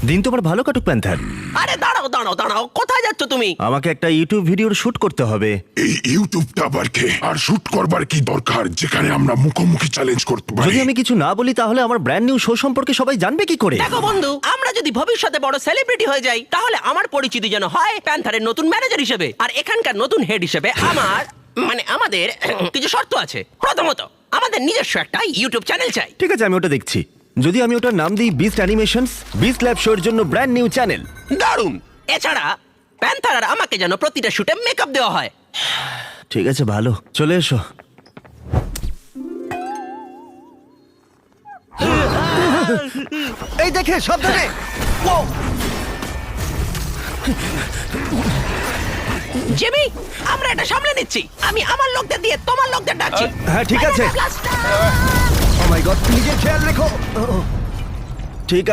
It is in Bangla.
দিন তোমার ভালো কাটুক প্যান্থার। আরে দাঁড়াও দাঁড়াও দাঁড়াও, কোথায় যাচ্ছ তুমি? আমাকে একটা ইউটিউব ভিডিওর শুট করতে হবে। এই ইউটিউবটা আবার কে? আর শুট করবার কি দরকার যেখানে আমরা মুখোমুখি চ্যালেঞ্জ করতে পারি? যদি আমি কিছু না বলি তাহলে আমার ব্র্যান্ড নিউ শো সম্পর্কে সবাই জানবে কি করে? দেখো বন্ধু, আমরা যদি ভবিষ্যতে বড় সেলিব্রিটি হয়ে যাই তাহলে আমার পরিচিতি যেন হয় প্যান্থারের নতুন ম্যানেজার হিসেবে, আর এখানকার নতুন হেড হিসেবে আমাদের কিছু শর্ত আছে। প্রথমত, আমাদের নিজস্ব একটা ইউটিউব চ্যানেল চাই। ঠিক আছে, আমি ওটা দেখছি। যদি আমি ওটার নাম দিই বিস্ট অ্যানিমেশনস, বিস্ট ল্যাব শোর জন্য ব্র্যান্ড নিউ চ্যানেল। দারুণ। এছাড়া প্যান্থার আর আমাকে যেন প্রতিটা শুটে মেকআপ দেওয়া হয়। ঠিক আছে, ভালো, চলে এসো। এই দেখে সাবধানে। জিমি, আমরা এটা সামলে নিচ্ছি। আমি আমার লোকদের দিয়ে তোমার লোকদের ডাকছি। হ্যাঁ, ঠিক আছে। ও মাই গড, নিজের খেয়াল রেখো। ঠিক আছে।